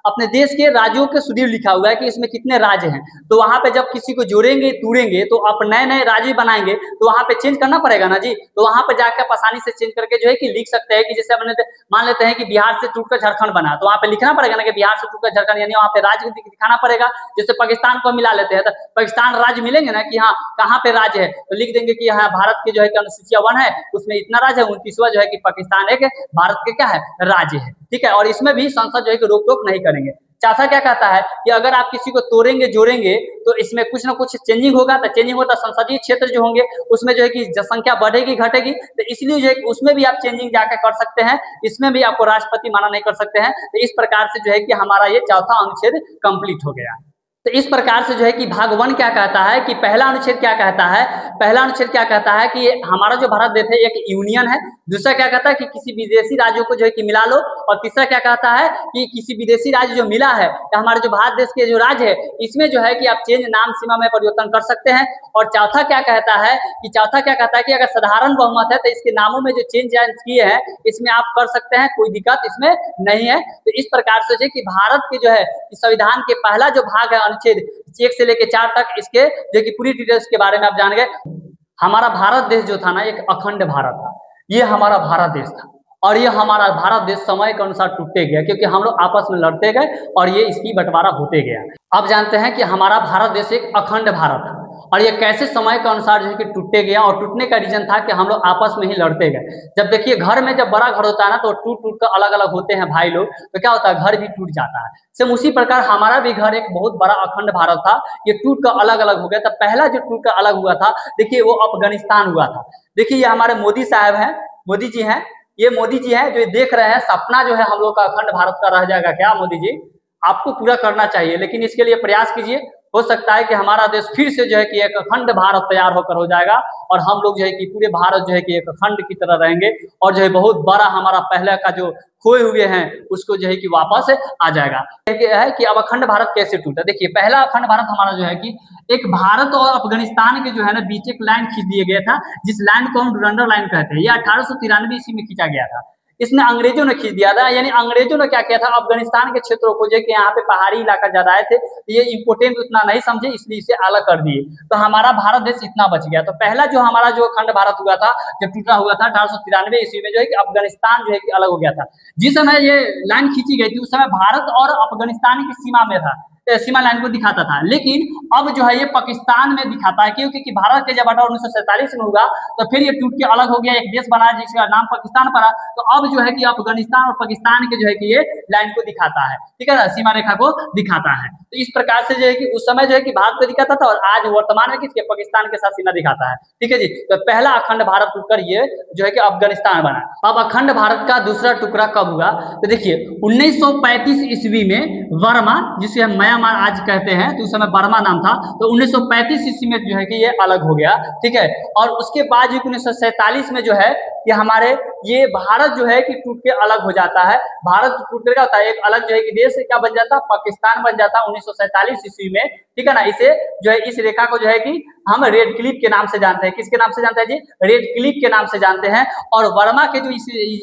अपने देश के राज्यों के शेड्यूल लिखा हुआ है कि इसमें कितने राज्य हैं। तो वहां पे जब किसी को जोड़ेंगे तोड़ेंगे तो आप नए नए राज्य बनाएंगे तो वहां पे चेंज करना पड़ेगा ना जी। तो वहां पे जाकर आप आसानी से चेंज करके जो है कि लिख सकते हैं कि जैसे अपने मान लेते हैं कि बिहार से टूटकर झारखंड बना, तो वहां पे लिखना पड़ेगा ना कि बिहार से टूटकर झारखंड, यानी वहां पे राज्य दिखाना पड़ेगा। जैसे पाकिस्तान को मिला लेते हैं तो पाकिस्तान राज्य मिलेंगे ना कि हाँ कहाँ पे राज्य है, तो लिख देंगे कि हाँ भारत के जो है कि अनुसूचिया 1 है उसमें इतना राज्य है, 29वां जो है कि पाकिस्तान एक भारत के क्या है राज्य है, ठीक है। और इसमें भी संसद जो है कि रोक टोक नहीं करेंगे। चौथा क्या कहता है कि अगर आप किसी को तोड़ेंगे जोड़ेंगे तो इसमें कुछ ना कुछ चेंजिंग होगा, तो चेंजिंग होता संसदीय क्षेत्र जो होंगे उसमें जो है कि जनसंख्या बढ़ेगी घटेगी, तो इसलिए जो है कि उसमें भी आप चेंजिंग जाकर कर सकते हैं, इसमें भी आपको राष्ट्रपति माना नहीं कर सकते हैं। तो इस प्रकार से जो है कि हमारा ये चौथा अनुच्छेद कंप्लीट हो गया। तो इस प्रकार से जो है कि भाग 1 क्या कहता है कि पहला अनुच्छेद क्या कहता है, पहला अनुच्छेद क्या कहता है कि हमारा जो भारत देश है एक यूनियन है। दूसरा क्या कहता है कि किसी विदेशी राज्यों को जो है कि मिला लो, और तीसरा क्या कहता है कि किसी विदेशी राज्य जो मिला है तो हमारे जो भारत देश के जो राज्य है इसमें जो है कि आप चेंज नाम सीमा में परिवर्तन कर सकते हैं। और चौथा क्या कहता है कि अगर साधारण बहुमत है तो इसके नामों में जो चेंज किए हैं इसमें आप कर सकते हैं, कोई दिक्कत इसमें नहीं है। तो इस प्रकार से जो कि भारत के जो है संविधान के पहला जो भाग है अनुच्छेद 1 से लेकर 4 तक, इसके जो कि पूरी डिटेल्स के बारे में आप जान गए। हमारा भारत देश जो था ना एक अखंड भारत था, ये हमारा भारत देश था, और ये हमारा भारत देश समय के अनुसार टूटते गया, क्योंकि हम लोग आपस में लड़ते गए और ये इसकी बंटवारा होते गया। अब जानते हैं कि हमारा भारत देश एक अखंड भारत था, और ये कैसे समय के अनुसार जो है कि टूटते गया, और टूटने का रीजन था कि हम लोग आपस में ही लड़ते गए। जब देखिए घर में जब बड़ा घर होता है ना, तो टूट टूट कर अलग अलग होते हैं भाई लोग, तो क्या होता है, घर भी टूट जाता है। सेम उसी प्रकार हमारा भी घर एक बहुत बड़ा अखंड भारत था, ये टूट कर अलग अलग हो गया था। पहला जो टूट कर अलग हुआ था, देखिए वो अफगानिस्तान हुआ था। देखिए ये हमारे मोदी साहब हैं, मोदी जी हैं, ये मोदी जी हैं जो देख रहे हैं सपना जो है हम लोग का अखंड भारत का रह जाएगा क्या। मोदी जी आपको पूरा करना चाहिए, लेकिन इसके लिए प्रयास कीजिए, हो सकता है कि हमारा देश फिर से जो है कि एक अखंड भारत तैयार होकर हो जाएगा, और हम लोग जो है कि पूरे भारत जो है कि एक अखंड की तरह रहेंगे, और जो है बहुत बड़ा हमारा पहले का जो खोए हुए हैं उसको जो है कि वापस आ जाएगा। है कि अब अखंड भारत कैसे टूटा। देखिए पहला अखंड भारत हमारा जो है कि एक भारत और अफगानिस्तान के जो है ना बीच एक लाइन खींच दिया गया था, जिस लाइन को हम डुरंडर लाइन कहते हैं। ये 1893 ईस्वी में खींचा गया था, इसने अंग्रेजों ने खींच दिया था। यानी अंग्रेजों ने क्या किया था, अफगानिस्तान के क्षेत्रों को जो कि यहाँ पे पहाड़ी इलाका ज्यादा आए थे, ये इंपोर्टेंट उतना नहीं समझे, इसलिए इसे अलग कर दिए, तो हमारा भारत देश इतना बच गया। तो पहला जो हमारा जो अखंड भारत हुआ था, जब टूटा हुआ था 1893 ईस्वी में, जो है कि अफगानिस्तान जो है कि अलग हो गया था। जिस समय ये लाइन खींची गई थी उस समय भारत और अफगानिस्तान की सीमा में था, सीमा लाइन को दिखाता था, लेकिन अब जो है ये पाकिस्तान में दिखाता है। क्योंकि कि भारत के जब 1947 में हुआ तो फिर ये टूट के अलग हो गया, एक देश बना जिसका नाम पाकिस्तान पड़ा। तो अब जो है कि अफगानिस्तान और पाकिस्तान के जो है कि ये लाइन को दिखाता है, ठीक है ना, सीमा रेखा को दिखाता है। तो इस प्रकार से जो है कि उस समय जो है कि भारत को दिखाता था, और आज वर्तमान में किसके, पाकिस्तान के साथ सीमा दिखाता है, ठीक है जी। तो पहला अखंड भारत टूटकर ये जो है कि अफगानिस्तान बना। अब अखंड भारत का दूसरा टुकड़ा कब हुआ, तो देखिए 1935 ईस्वी में बर्मा, जिसे हम म्यांमार आज कहते हैं, तो उस समय बर्मा नाम था, तो 1935 ईस्वी में जो है कि ये अलग हो गया, ठीक है। और उसके बाद 1947 में जो है कि हमारे ये भारत जो है कि टूट के अलग हो जाता है। भारत टूट के क्या होता है, एक अलग जो है कि देश क्या बन जाता है, पाकिस्तान बन जाता है 1947 ईस्वी में, ठीक है ना। इसे जो है इस रेखा को जो है कि हम रेड क्लिफ के नाम से जानते हैं। किसके नाम से जानते हैं जी, रेड क्लिफ के नाम से जानते हैं। और वर्मा के जो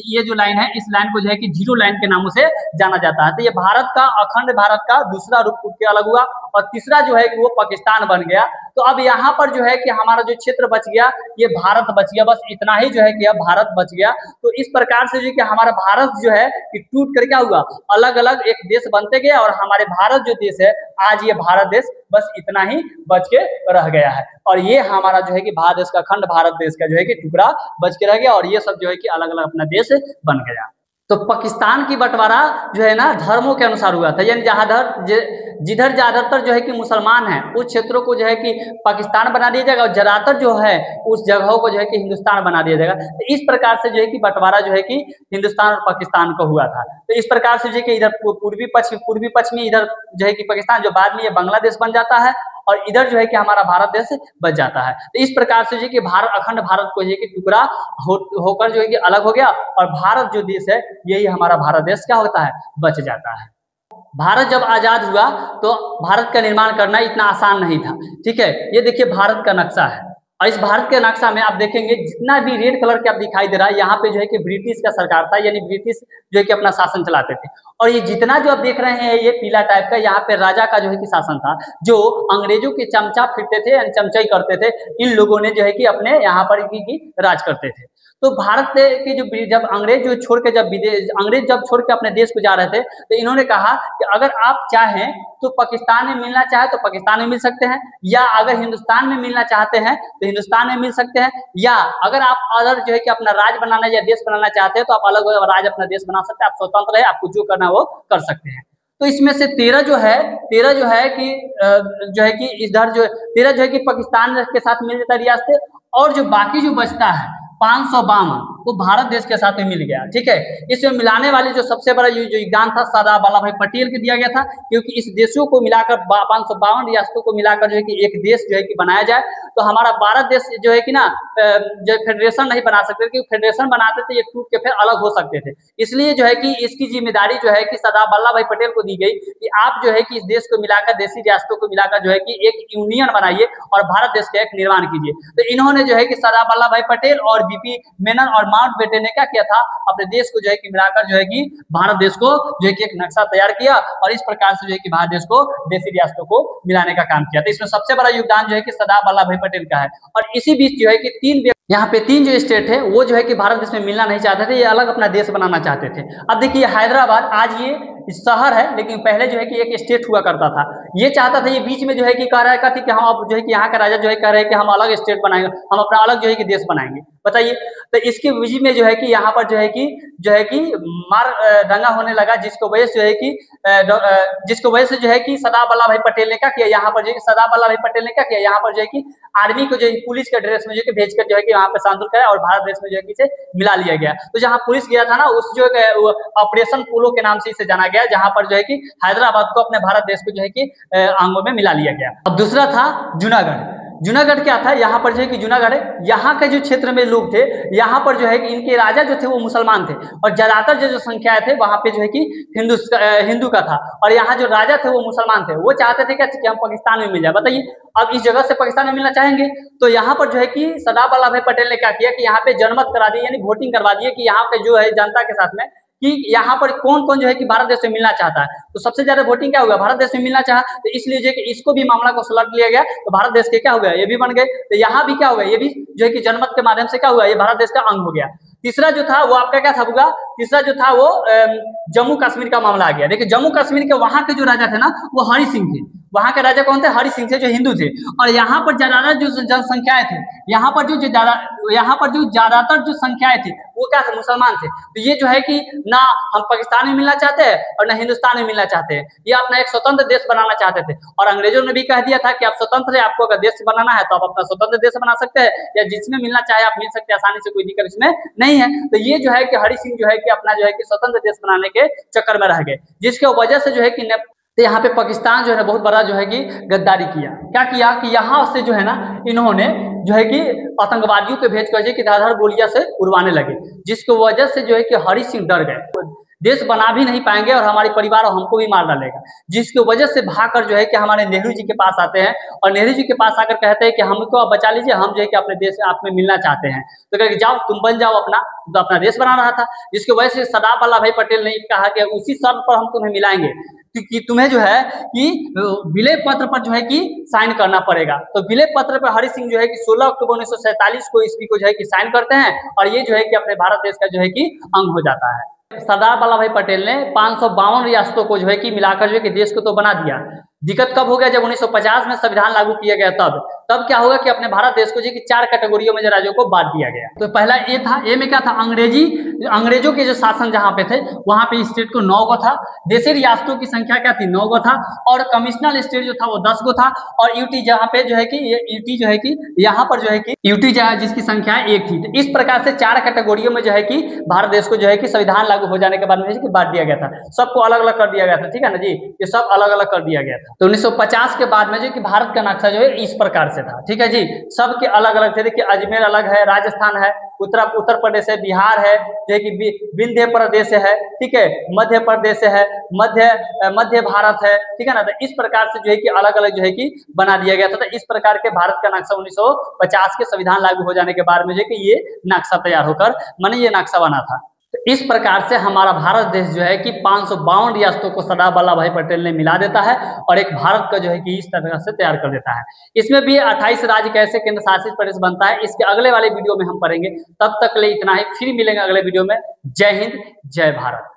ये जो लाइन है, इस लाइन को जो है कि जीरो लाइन के नामों से जाना जाता है। तो ये भारत का अखंड भारत का दूसरा रूप टूट के अलग हुआ, और तीसरा जो है कि वो पाकिस्तान बन गया। तो अब यहाँ पर जो है कि हमारा जो क्षेत्र बच गया ये भारत बच गया, बस इतना ही जो है कि अब भारत बच गया। तो इस प्रकार से जो कि हमारा भारत जो है कि टूट कर क्या हुआ, अलग अलग एक देश बनते गया, और हमारे भारत जो देश है आज ये भारत देश बस इतना ही बच के रह गया है। और ये हमारा जो है कि भारत देश का अखंड भारत देश का जो है कि टुकड़ा बच के रह गया, और ये सब जो है कि अलग अलग अपना देश बन गया। तो पाकिस्तान की बंटवारा जो है ना धर्मों के अनुसार हुआ था, यानी जिधर ज्यादातर जो है कि मुसलमान हैं उस क्षेत्रों को जो है कि पाकिस्तान बना दिया जाएगा, और ज्यादातर जो है उस जगहों को जो है कि हिंदुस्तान बना दिया जाएगा। तो इस प्रकार से जो है कि बंटवारा जो है कि हिंदुस्तान और पाकिस्तान का हुआ था। तो इस प्रकार से जो है कि इधर पूर्वी पश्चिमी इधर जो है कि पाकिस्तान, जो बाद में ये बांग्लादेश बन जाता है, और इधर जो है कि हमारा भारत देश बच जाता है। तो इस प्रकार से जो है कि भारत अखंड भारत को जो है कि टुकड़ा होकर जो है कि अलग हो गया, और भारत जो देश है यही हमारा भारत देश क्या होता है, बच जाता है। भारत जब आजाद हुआ तो भारत का निर्माण करना इतना आसान नहीं था, ठीक है। ये देखिए भारत का नक्शा है, और इस भारत के नक्शा में आप देखेंगे जितना भी रेड कलर के आप दिखाई दे रहा है, यहाँ पे जो है कि ब्रिटिश का सरकार था, यानी ब्रिटिश जो है कि अपना शासन चलाते थे। और ये जितना जो आप देख रहे हैं ये पीला टाइप का, यहाँ पे राजा का जो है कि शासन था, जो अंग्रेजों के चमचा फिरते थे, चमचाई करते थे। इन लोगों ने जो है कि अपने यहाँ पर की राज करते थे। तो भारत के जो जब अंग्रेज जो छोड़ के अंग्रेज जब छोड़ के अपने देश को जा रहे थे, तो इन्होंने कहा कि अगर आप चाहें तो पाकिस्तान में मिलना चाहे तो पाकिस्तान में मिल सकते हैं, या अगर हिंदुस्तान में मिलना चाहते हैं तो हिंदुस्तान में मिल सकते हैं, या अगर आप अगर जो है कि अपना राज बनाना या देश बनाना चाहते हैं तो आप अलग राज अपना देश बना सकते हैं, आप स्वतंत्र है, आपको जो करना वो कर सकते हैं। तो इसमें से 13 जो है कि इधर जो 13 जो है कि पाकिस्तान के साथ मिल जाता रियासतें, और जो बाकी जो बचता है 552 वो भारत देश के साथ में मिल गया, ठीक है। इसमें मिलाने वाले जो सबसे बड़ा जो योगदान था सरदार वल्लभ भाई पटेल के दिया गया था, क्योंकि इस देशों को मिलाकर 552 रियासतों को मिलाकर जो है कि एक देश जो है कि बनाया जाए। तो हमारा भारत देश जो है कि ना जो फेडरेशन नहीं बना सकते, क्योंकि फेडरेशन बनाते थे ये टूट के फिर अलग हो सकते थे। इसलिए जो है कि इसकी जिम्मेदारी जो है कि सरदार वल्लभ भाई पटेल को दी गई कि आप जो है कि इस देश को मिलाकर, देशी रियासतों को मिलाकर जो है कि एक यूनियन बनाइए और भारत देश का एक निर्माण कीजिए। तो इन्होंने जो है कि सरदार वल्लभ भाई पटेल और बीपी मेनन और माउंटबेटन ने क्या किया था, अपने देश को जो है कि मिलाकर जो है कि भारत देश को जो है कि एक नक्शा तैयार किया, और इस प्रकार से जो है कि भारत देश को देशी रियासतों को मिलाने का काम किया। तो इसमें सबसे बड़ा योगदान जो है कि सरदार वल्लभ भाई पटेल का है। और इसी बीच जो है कि 3 यहाँ पे 3 जो स्टेट है वो जो है कि भारत देश में मिलना नहीं चाहते थे, ये अलग अपना देश बनाना चाहते थे। अब देखिए हैदराबाद आज ये शहर है, लेकिन पहले जो है कि एक स्टेट हुआ करता था। ये चाहता था, ये बीच में जो है कि कह रहा था कि हम अब जो है कि यहाँ का राजा जो है कह रहे हैं कि हम अलग स्टेट बनाएंगे, हम अपना अलग जो है कि देश बनाएंगे। बताइए, तो इसके बीच में जो है कि यहाँ पर जो है कि मार दंगा होने लगा, जिसको वजह से जो है कि सरदार वल्लभ भाई पटेल ने क्या किया, यहाँ पर जो है सरदार वल्लभ भाई पटेल ने क्या किया, यहाँ पर जो है कि आर्मी को जो है पुलिस के ड्रेस में जो है भेजकर जो है कि वहाँ पे शांत कराया और भारत देश में जो है कि इसे मिला लिया गया। तो जहाँ पुलिस गया था ना, उस जो ऑपरेशन पोलो के नाम से इसे जाना गया, जहाँ पर जो है कि हैदराबाद को अपने भारत देश को जो है कि अंगों में मिला लिया गया। अब दूसरा था जूनागढ़। जूनागढ़ क्या था, यहाँ पर जो है कि जूनागढ़ यहाँ के जो क्षेत्र में लोग थे, यहाँ पर जो है कि इनके राजा जो थे वो मुसलमान थे और ज्यादातर जो संख्याएं थे वहाँ पे जो है कि हिंदू का था, और यहाँ जो राजा थे वो मुसलमान थे। वो चाहते थे कि हम पाकिस्तान में मिल जाए। बताइए, अब इस जगह से पाकिस्तान में मिलना चाहेंगे, तो यहाँ पर जो है कि सरदार वल्लभ भाई पटेल ने क्या किया कि यहाँ पे जनमत करा दी, यानी वोटिंग करवा दिए कि यहाँ पे जो है जनता के साथ में कि यहाँ पर कौन कौन जो है कि भारत देश में मिलना चाहता है। तो सबसे ज्यादा वोटिंग क्या होगा, भारत देश में मिलना चाहा, तो इसलिए जो है कि इसको भी मामला को सुलट लिया गया, तो भारत देश के क्या हो गया, ये भी बन गए। तो यहाँ भी क्या होगा, ये भी जो है कि जनमत के माध्यम से क्या हुआ, ये भारत देश का अंग हो गया। तीसरा जो था वो आपका क्या था होगा, तीसरा जो था वो जम्मू कश्मीर का मामला आ गया। देखिए, जम्मू कश्मीर के वहां के जो राजा थे ना, वो हरि सिंह थे। वहां के राजा कौन थे, हरि सिंह थे, जो हिंदू थे। और यहाँ पर ज्यादातर जो जनसंख्याएं थे, यहाँ पर जो ज्यादातर जो संख्याएं थी वो क्या थे, मुसलमान थे। तो ये जो है कि ना हम पाकिस्तान में मिलना चाहते हैं और ना हिंदुस्तान में मिलना चाहते हैं, ये अपना एक स्वतंत्र देश बनाना चाहते थे। और अंग्रेजों ने भी कह दिया था कि आप स्वतंत्र है, आपको अगर देश बनाना है तो आप अपना स्वतंत्र देश बना सकते हैं, या जिसमें मिलना चाहे आप मिल सकते हैं आसानी से, कोई दिक्कत इसमें नहीं है। तो ये जो है कि हरि सिंह जो है कि अपना जो है कि स्वतंत्र देश बनाने के चक्कर में रह गए, जिसके वजह से जो है कि तो यहाँ पे पाकिस्तान जो है बहुत बड़ा जो है कि गद्दारी किया। क्या किया कि यहाँ से जो है ना, इन्होंने जो है कि आतंकवादियों को भेज कर कि धारदार गोलियां से उड़वाने लगे, जिसकी वजह से जो है कि हरि सिंह डर गए, देश बना भी नहीं पाएंगे और हमारे परिवार और हमको भी मार डालेगा। जिसकी वजह से भागकर जो है कि हमारे नेहरू जी के पास आते हैं और नेहरू जी के पास आकर कहते हैं कि हमको आप बचा लीजिए, हम जो है कि अपने देश आप में मिलना चाहते हैं। तो कहते जाओ तुम बन जाओ अपना देश बना रहा था। जिसकी वजह से सरदार वल्लभ भाई पटेल ने कहा कि उसी शर्त पर हम तुम्हें मिलाएंगे कि तुम्हें जो है कि विलय पत्र पर जो है कि साइन करना पड़ेगा। तो विलय पत्र पर हरि सिंह जो है कि 16 अक्टूबर 1947 को ईस्वी को जो है कि साइन करते हैं और ये जो है कि अपने भारत देश का जो है कि अंग हो जाता है। सरदार वल्लभ भाई पटेल ने 552 रियासतों को जो है कि मिलाकर जो है कि देश को तो बना दिया। दिक्कत कब हो गया, जब 1950 में संविधान लागू किया गया तब क्या होगा कि अपने भारत देश को जो कि 4 कैटेगरियों में जो राज्यों को बांट दिया गया। तो पहला ए था, ए में क्या था, अंग्रेजों के जो शासन जहां पे थे वहां पे स्टेट को 9 गो था, देशी रियासतों की संख्या क्या थी 9 गो था, और कमिश्नल स्टेट जो था वो 10 गो था, और यूटी जहां पे जो है कि ये यूटी जो है कि यहाँ पर जो है कि यूटी जिसकी संख्या 1 थी। तो इस प्रकार से 4 कैटेगरियों में जो है कि भारत देश को जो है कि संविधान लागू हो जाने के बाद में बांट दिया गया था, सबको अलग अलग कर दिया गया था। ठीक है ना जी, ये सब अलग अलग कर दिया गया था। तो 1950 के बाद में जो कि भारत का नक्शा जो है इस प्रकार से था। ठीक है जी, सबके अलग अलग थे। देखिए, अजमेर अलग है, राजस्थान है, उत्तर प्रदेश है, बिहार है, जो है कि विंध्य प्रदेश है, ठीक है, मध्य प्रदेश है, मध्य भारत है। ठीक है ना, तो इस प्रकार से जो है कि अलग अलग जो है कि बना दिया गया था। तो इस प्रकार के भारत का नक्शा 1950 के संविधान लागू हो जाने के बाद में जो है कि ये नक्शा तैयार होकर माने ये नक्शा बना था। तो इस प्रकार से हमारा भारत देश जो है कि 552 रियासतों को सरदार वल्लभ भाई पटेल ने मिला देता है और एक भारत का जो है कि इस तरह से तैयार कर देता है। इसमें भी 28 राज्य कैसे केंद्र शासित प्रदेश बनता है, इसके अगले वाले वीडियो में हम पढ़ेंगे। तब तक के लिए इतना ही, फिर मिलेंगे अगले वीडियो में। जय हिंद, जय भारत।